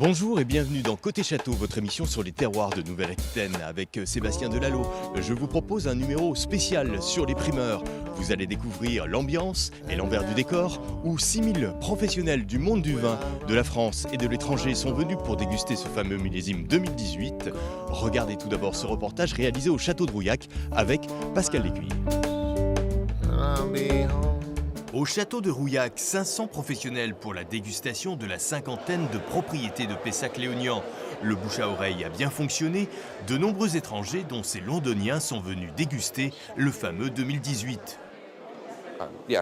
Bonjour et bienvenue dans Côté Château, votre émission sur les terroirs de Nouvelle-Aquitaine avec Sébastien Delalot. Je vous propose un numéro spécial sur les primeurs. Vous allez découvrir l'ambiance et l'envers du décor où 6000 professionnels du monde du vin, de la France et de l'étranger sont venus pour déguster ce fameux millésime 2018. Regardez tout d'abord ce reportage réalisé au Château de Rouillac avec Pascal Lécuyer. Au château de Rouillac, 500 professionnels pour la dégustation de la cinquantaine de propriétés de Pessac-Léognan. Le bouche à oreille a bien fonctionné. De nombreux étrangers, dont ces londoniens, sont venus déguster le fameux 2018. Oui,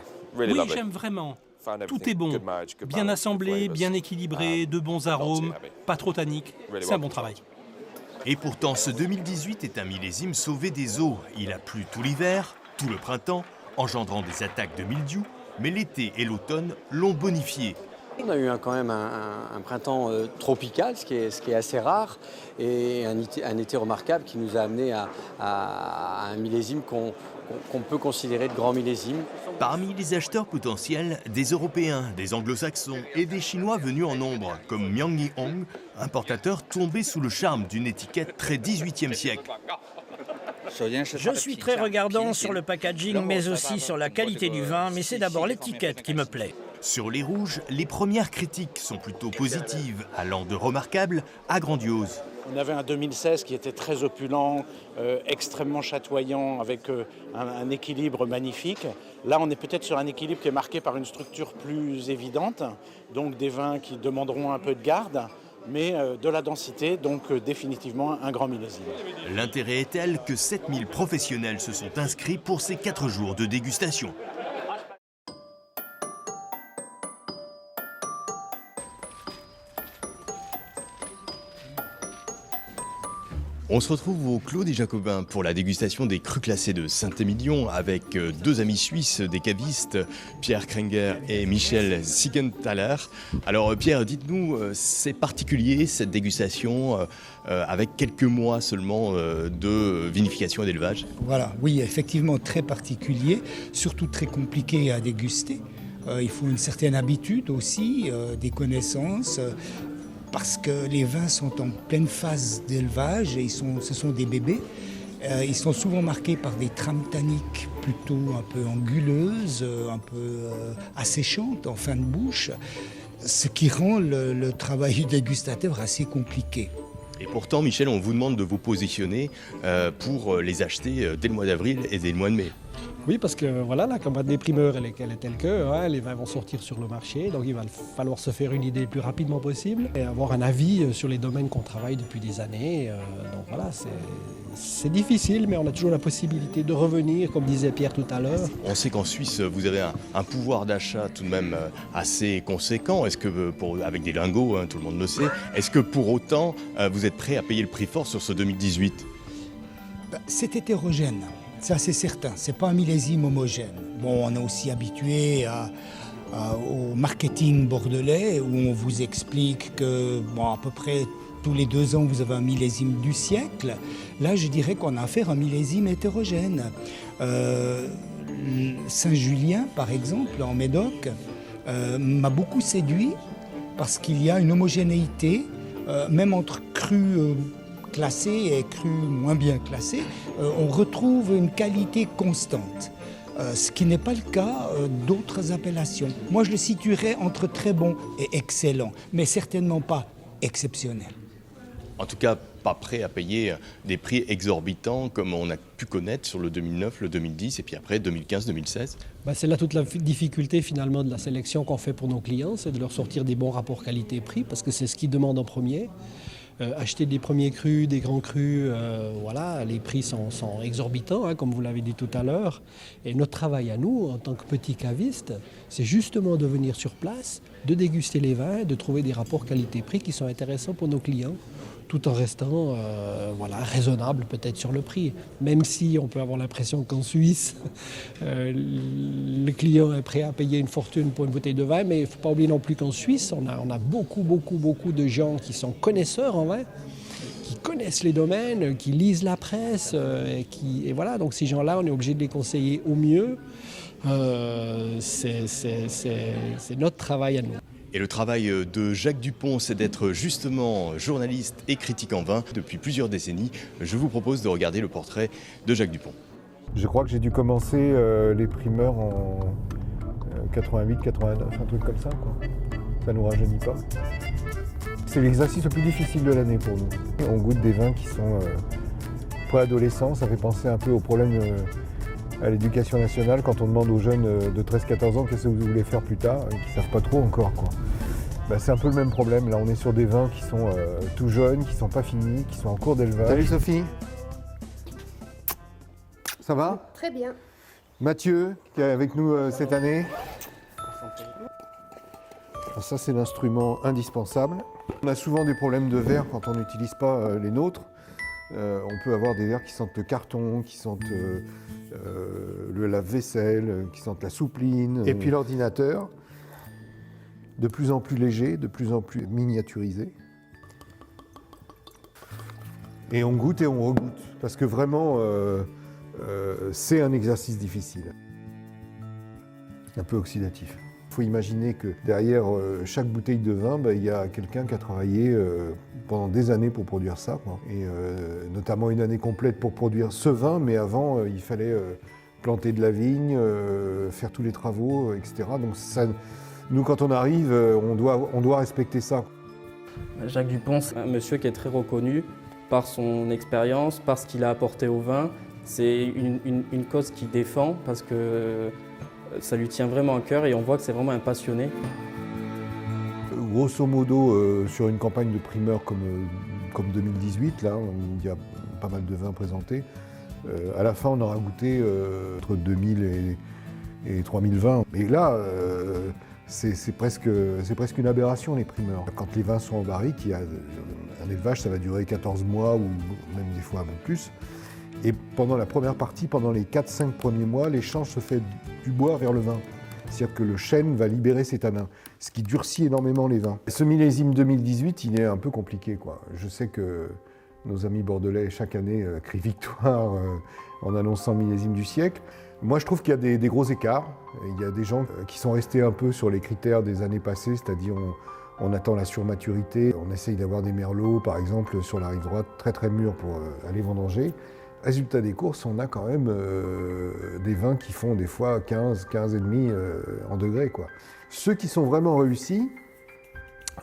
j'aime vraiment. Tout est bon, bien assemblé, bien équilibré, de bons arômes, pas trop tannique. C'est un bon travail. Et pourtant, ce 2018 est un millésime sauvé des eaux. Il a plu tout l'hiver, tout le printemps, engendrant des attaques de mildiou. Mais l'été et l'automne l'ont bonifié. On a eu quand même un printemps tropical, ce qui est assez rare, et un été remarquable qui nous a amené à un millésime qu'on peut considérer de grand millésime. Parmi les acheteurs potentiels, des Européens, des Anglo-Saxons et des Chinois venus en nombre, comme Miang Yi-hong, importateur tombé sous le charme d'une étiquette très 18e siècle. Je suis très regardant sur le packaging, mais aussi sur la qualité du vin, mais c'est d'abord l'étiquette qui me plaît. Sur les rouges, les premières critiques sont plutôt positives, allant de remarquable à grandiose. On avait un 2016 qui était très opulent, extrêmement chatoyant, avec un équilibre magnifique. Là, on est peut-être sur un équilibre qui est marqué par une structure plus évidente, donc des vins qui demanderont un peu de garde, mais de la densité, donc définitivement un grand millésime. L'intérêt est tel que 7000 professionnels se sont inscrits pour ces 4 jours de dégustation. On se retrouve au Clos des Jacobins pour la dégustation des crus classés de Saint-Émilion avec 2 amis suisses des cavistes, Pierre Krenger et Michel Siegenthaler. Alors Pierre, dites-nous, c'est particulier cette dégustation avec quelques mois seulement de vinification et d'élevage? Voilà, oui, effectivement très particulier, surtout très compliqué à déguster. Il faut une certaine habitude aussi, des connaissances. Parce que les vins sont en pleine phase d'élevage et ce sont des bébés. Ils sont souvent marqués par des trames tanniques plutôt un peu anguleuses, un peu asséchantes en fin de bouche, ce qui rend le travail du dégustateur assez compliqué. Et pourtant, Michel, on vous demande de vous positionner pour les acheter dès le mois d'avril et dès le mois de mai. Oui, parce que voilà, la campagne des primeurs, elle est telle que les vins vont sortir sur le marché, donc il va falloir se faire une idée le plus rapidement possible et avoir un avis sur les domaines qu'on travaille depuis des années. Donc voilà, c'est difficile, mais on a toujours la possibilité de revenir, comme disait Pierre tout à l'heure. On sait qu'en Suisse, vous avez un pouvoir d'achat tout de même assez conséquent. Est-ce que, avec des lingots, tout le monde le sait, est-ce que pour autant, vous êtes prêt à payer le prix fort sur ce 2018 ? C'est hétérogène. Ça, c'est certain. Ce n'est pas un millésime homogène. Bon, on est aussi habitué au marketing bordelais où on vous explique que, à peu près tous les 2 ans, vous avez un millésime du siècle. Là, je dirais qu'on a affaire à un millésime hétérogène. Saint-Julien, par exemple, en Médoc, m'a beaucoup séduit parce qu'il y a une homogénéité, même entre crus classés et crus moins bien classés, on retrouve une qualité constante, ce qui n'est pas le cas d'autres appellations. Moi, je le situerais entre très bon et excellent, mais certainement pas exceptionnel. En tout cas, pas prêt à payer des prix exorbitants comme on a pu connaître sur le 2009, le 2010 et puis après 2015-2016. C'est là toute la difficulté finalement de la sélection qu'on fait pour nos clients, c'est de leur sortir des bons rapports qualité-prix parce que c'est ce qu'ils demandent en premier. Acheter des premiers crus, des grands crus, les prix sont exorbitants, comme vous l'avez dit tout à l'heure. Et notre travail à nous, en tant que petits cavistes, c'est justement de venir sur place, de déguster les vins, de trouver des rapports qualité-prix qui sont intéressants pour nos clients, tout en restant raisonnable peut-être sur le prix. Même si on peut avoir l'impression qu'en Suisse, le client est prêt à payer une fortune pour une bouteille de vin, mais il ne faut pas oublier non plus qu'en Suisse, on a beaucoup de gens qui sont connaisseurs en vin, qui connaissent les domaines, qui lisent la presse, et voilà, donc ces gens-là, on est obligé de les conseiller au mieux. C'est notre travail à nous. Et le travail de Jacques Dupont, c'est d'être justement journaliste et critique en vin depuis plusieurs décennies. Je vous propose de regarder le portrait de Jacques Dupont. Je crois que j'ai dû commencer les primeurs en 88, 89, un truc comme ça, quoi. Ça nous rajeunit pas. C'est l'exercice le plus difficile de l'année pour nous. On goûte des vins qui sont préadolescents, ça fait penser un peu au problème à l'éducation nationale quand on demande aux jeunes de 13-14 ans qu'est-ce que vous voulez faire plus tard et qui ne savent pas trop encore, quoi. C'est un peu le même problème. Là, on est sur des vins qui sont tout jeunes, qui ne sont pas finis, qui sont en cours d'élevage. Salut Sophie. Ça va ? Très bien. Mathieu, qui est avec nous cette année. Alors ça, c'est l'instrument indispensable. On a souvent des problèmes de verre quand on n'utilise pas les nôtres. On peut avoir des verres qui sentent le carton, qui sentent le lave-vaisselle, qui sentent la soupline. Et puis l'ordinateur, de plus en plus léger, de plus en plus miniaturisé. Et on goûte et on regoute, parce que vraiment, c'est un exercice difficile, un peu oxydatif. Il faut imaginer que derrière chaque bouteille de vin, il y a quelqu'un qui a travaillé pendant des années pour produire ça, quoi. Et notamment une année complète pour produire ce vin, mais avant, il fallait planter de la vigne, faire tous les travaux, etc. Donc ça, nous, quand on arrive, on doit respecter ça. Jacques Dupont, c'est un monsieur qui est très reconnu par son expérience, par ce qu'il a apporté au vin. C'est une cause qu'il défend parce que ça lui tient vraiment à cœur et on voit que c'est vraiment un passionné. Grosso modo, sur une campagne de primeur comme 2018, là, il y a pas mal de vins présentés. À la fin, on aura goûté entre 2000 et 3000 vins. Et là, c'est presque une aberration, les primeurs. Quand les vins sont en barrique, un élevage, ça va durer 14 mois ou même des fois un peu plus. Et pendant la première partie, pendant les 4-5 premiers mois, l'échange se fait du bois vers le vin. C'est-à-dire que le chêne va libérer ses tanins, ce qui durcit énormément les vins. Ce millésime 2018, il est un peu compliqué, quoi. Je sais que nos amis bordelais, chaque année, crient victoire en annonçant millésime du siècle. Moi, je trouve qu'il y a des gros écarts. Il y a des gens qui sont restés un peu sur les critères des années passées, c'est-à-dire on attend la surmaturité, on essaye d'avoir des merlots, par exemple, sur la rive droite, très très mûrs pour aller vendanger. Résultat des courses, on a quand même des vins qui font des fois 15,5 en degrés, quoi. Ceux qui sont vraiment réussis,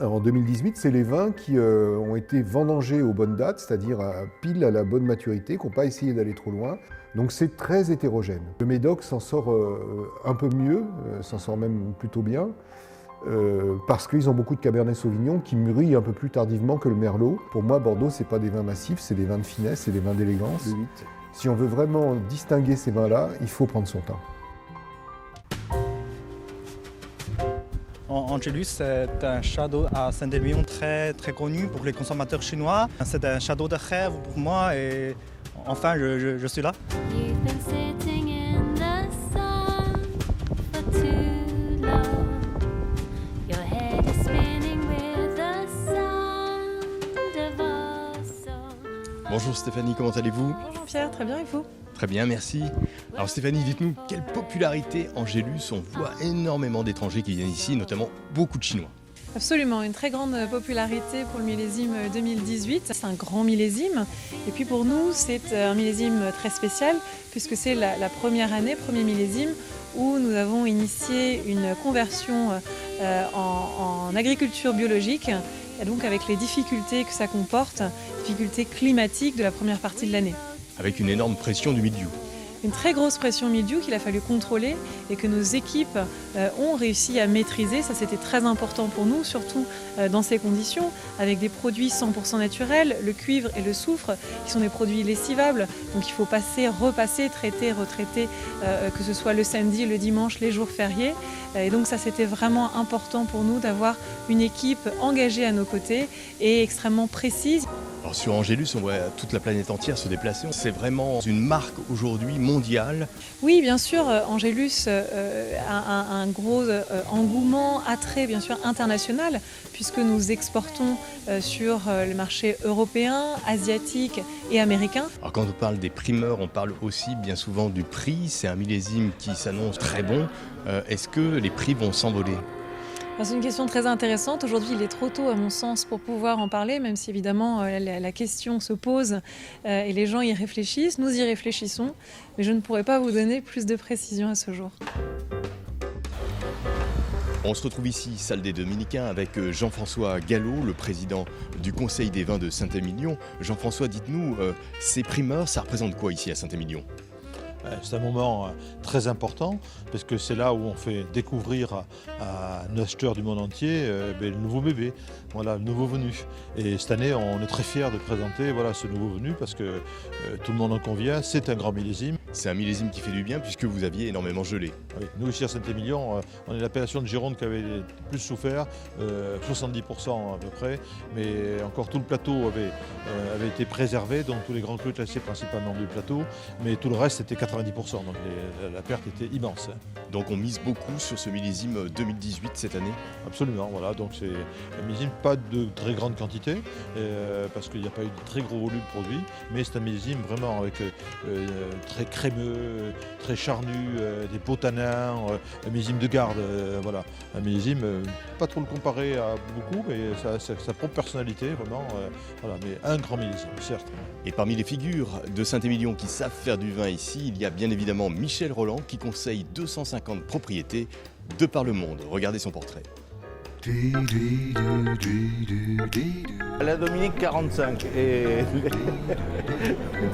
en 2018, c'est les vins qui ont été vendangés aux bonnes dates, c'est-à-dire pile à la bonne maturité, qui n'ont pas essayé d'aller trop loin. Donc c'est très hétérogène. Le Médoc s'en sort un peu mieux, s'en sort même plutôt bien, parce qu'ils ont beaucoup de Cabernet Sauvignon qui mûrit un peu plus tardivement que le Merlot. Pour moi, Bordeaux, c'est pas des vins massifs, c'est des vins de finesse, c'est des vins d'élégance. Si on veut vraiment distinguer ces vins-là, il faut prendre son temps. Angelus, c'est un château à Saint-Émilion très connu pour les consommateurs chinois. C'est un château de rêve pour moi et enfin, je suis là. Bonjour Stéphanie, comment allez-vous ? Bonjour Pierre, très bien et vous ? Très bien, merci. Alors Stéphanie, dites-nous, quelle popularité Angélus ? On voit énormément d'étrangers qui viennent ici, notamment beaucoup de Chinois. Absolument, une très grande popularité pour le millésime 2018. C'est un grand millésime et puis pour nous, c'est un millésime très spécial puisque c'est la première année, premier millésime où nous avons initié une conversion en agriculture biologique. Et donc avec les difficultés que ça comporte, difficultés climatiques de la première partie de l'année. Avec une énorme pression du mildiou. Une très grosse pression mildiou qu'il a fallu contrôler et que nos équipes ont réussi à maîtriser. Ça, c'était très important pour nous, surtout dans ces conditions, avec des produits 100% naturels, le cuivre et le soufre, qui sont des produits lessivables. Donc il faut passer, repasser, traiter, retraiter, que ce soit le samedi, le dimanche, les jours fériés. Et donc ça, c'était vraiment important pour nous d'avoir une équipe engagée à nos côtés et extrêmement précise. Alors sur Angélus, on voit toute la planète entière se déplacer. C'est vraiment une marque aujourd'hui mondiale. Oui, bien sûr, Angélus a un gros engouement, attrait bien sûr international, puisque nous exportons sur le marché européen, asiatique et américain. Alors quand on parle des primeurs, on parle aussi bien souvent du prix. C'est un millésime qui s'annonce très bon. Est-ce que les prix vont s'envoler ? C'est une question très intéressante. Aujourd'hui, il est trop tôt, à mon sens, pour pouvoir en parler, même si évidemment la question se pose et les gens y réfléchissent. Nous y réfléchissons, mais je ne pourrais pas vous donner plus de précisions à ce jour. On se retrouve ici, salle des Dominicains, avec Jean-François Gallo, le président du Conseil des vins de Saint-Émilion. Jean-François, dites-nous, ces primeurs, ça représente quoi ici à Saint-Émilion ? C'est un moment très important parce que c'est là où on fait découvrir à nos acheteurs du monde entier le nouveau bébé, voilà, le nouveau venu. Et cette année, on est très fiers de présenter ce nouveau venu parce que tout le monde en convient, c'est un grand millésime. C'est un millésime qui fait du bien puisque vous aviez énormément gelé. Oui, nous ici à Saint-Émilion, on est l'appellation de Gironde qui avait le plus souffert, 70% à peu près, mais encore tout le plateau avait été préservé, donc tous les grands crus classés principalement du plateau, mais tout le reste était 90%, donc la perte était immense. Donc on mise beaucoup sur ce millésime 2018 cette année ? Absolument, voilà, donc c'est un millésime pas de très grande quantité, parce qu'il n'y a pas eu de très gros volume produit, mais c'est un millésime vraiment avec très crémeux, très charnu, des pots tanins, un millésime de garde, voilà. Un millésime, pas trop le comparer à beaucoup, mais sa propre personnalité, vraiment, voilà, mais un grand millésime, certes. Et parmi les figures de Saint-Émilion qui savent faire du vin ici, il y a bien évidemment Michel Rolland qui conseille 250 propriétés de par le monde. Regardez son portrait. La Dominique 45, et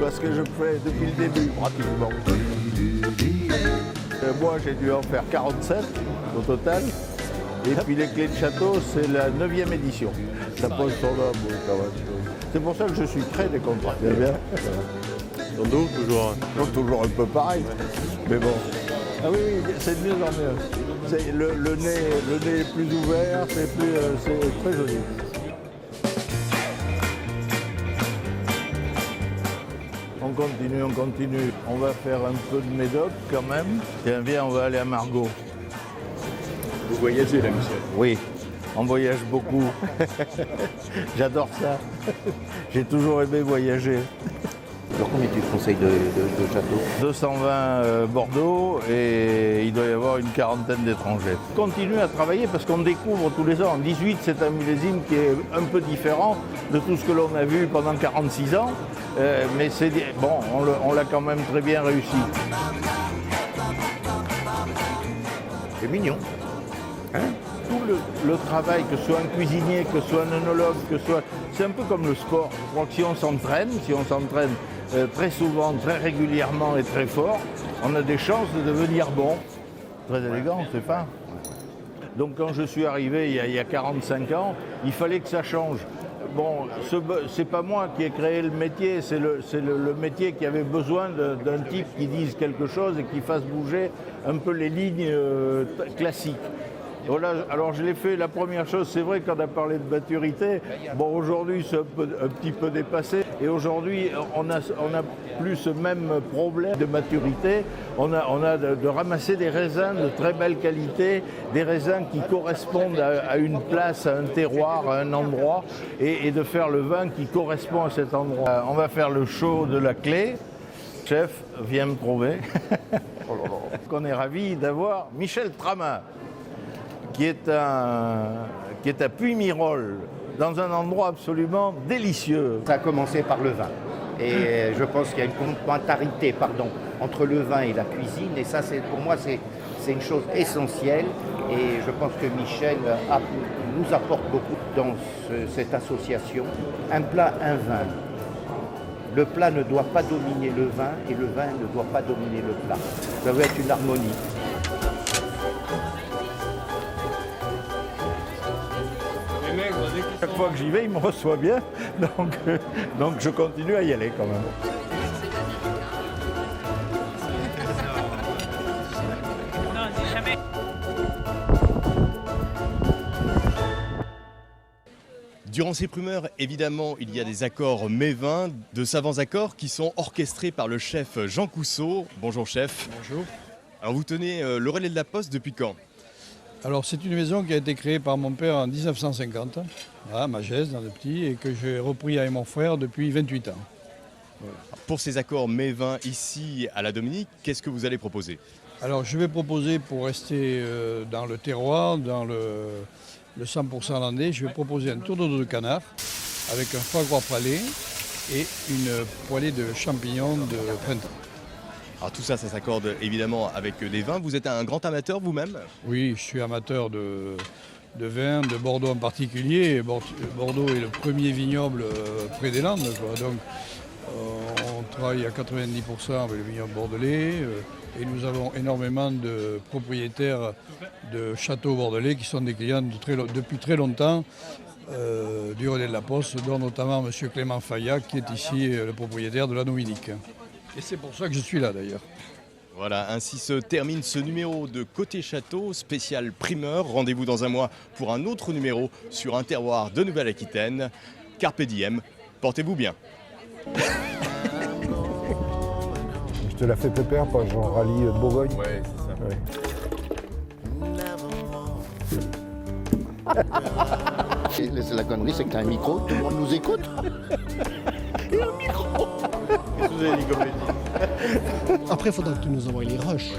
parce que je fais depuis le début pratiquement. Moi j'ai dû en faire 47 au total, et puis les clés de château c'est la 9e édition. Ça pose son nom quand même. C'est pour ça que je suis très décontracté. Bien. Donc toujours un peu pareil, mais bon. Ah oui, c'est de mieux en mieux. Le nez est plus ouvert, c'est très joli. On continue. On va faire un peu de médoc quand même. Tiens, viens, on va aller à Margaux. Vous voyagez là, Michel ? Oui, on voyage beaucoup. J'adore ça. J'ai toujours aimé voyager. Alors combien tu conseilles de châteaux ? 220 Bordeaux et il doit y avoir une quarantaine d'étrangers. Continue à travailler parce qu'on découvre tous les ans. En 18, c'est un millésime qui est un peu différent de tout ce que l'on a vu pendant 46 ans. Mais c'est bon, on l'a quand même très bien réussi. C'est mignon. Hein ? Tout le travail, que ce soit un cuisinier, que ce soit un œnologue, c'est un peu comme le sport. Je crois que si on s'entraîne très souvent, très régulièrement et très fort, on a des chances de devenir bon. Très élégant, c'est fin. Donc quand je suis arrivé il y a 45 ans, il fallait que ça change. Bon, c'est pas moi qui ai créé le métier, c'est le métier qui avait besoin d'un type qui dise quelque chose et qui fasse bouger un peu les lignes classiques. Voilà, alors je l'ai fait, la première chose, c'est vrai qu'on a parlé de maturité, bon aujourd'hui c'est un petit peu dépassé, et aujourd'hui on a plus ce même problème de maturité, on a de ramasser des raisins de très belle qualité, des raisins qui correspondent à une place, à un terroir, à un endroit, et de faire le vin qui correspond à cet endroit. On va faire le show de la clé, chef, viens me trouver. On est ravis d'avoir Michel Tramin, qui est à Puymirol, dans un endroit absolument délicieux. Ça a commencé par le vin. Et je pense qu'il y a une complémentarité entre le vin et la cuisine. Et ça, pour moi, c'est une chose essentielle. Et je pense que Michel nous apporte beaucoup dans cette association. Un plat, un vin. Le plat ne doit pas dominer le vin et le vin ne doit pas dominer le plat. Ça doit être une harmonie. Chaque fois que j'y vais, il me reçoit bien, donc je continue à y aller quand même. Durant ces primeurs, évidemment, il y a des accords mets-vins, de savants accords qui sont orchestrés par le chef Jean Cousseau. Bonjour chef. Bonjour. Alors vous tenez le relais de la Poste depuis quand ? Alors c'est une maison qui a été créée par mon père en 1950, à Magès, dans le petit, et que j'ai repris avec mon frère depuis 28 ans. Voilà. Pour ces accords mets-vins ici à la Dominique, qu'est-ce que vous allez proposer? Alors je vais proposer, pour rester dans le terroir, dans le 100% landais, je vais proposer un tour d'eau de canard avec un foie gras palais et une poêlée de champignons de printemps. Alors tout ça, ça s'accorde évidemment avec des vins. Vous êtes un grand amateur vous-même? Oui, je suis amateur de vin, de Bordeaux en particulier. Bordeaux est le premier vignoble près des Landes, quoi. Donc on travaille à 90% avec le vignoble bordelais et nous avons énormément de propriétaires de châteaux bordelais qui sont des clients depuis très longtemps du Relais de la Poste, dont notamment M. Clément Fayat qui est ici le propriétaire de la Dominique. Et c'est pour ça que je suis là d'ailleurs. Voilà, ainsi se termine ce numéro de Côté Château, spécial primeur. Rendez-vous dans un mois pour un autre numéro sur un terroir de Nouvelle-Aquitaine. Carpe diem, portez-vous bien. Je te la fais pépère, pas genre rallye de Bourgogne. Ouais, c'est ça. Ouais. La connerie, c'est que tu as un micro, tout le monde nous écoute. Et un micro. Qu'est-ce que vous avez dit comme Après, il faudra que tu nous envoies les rushs.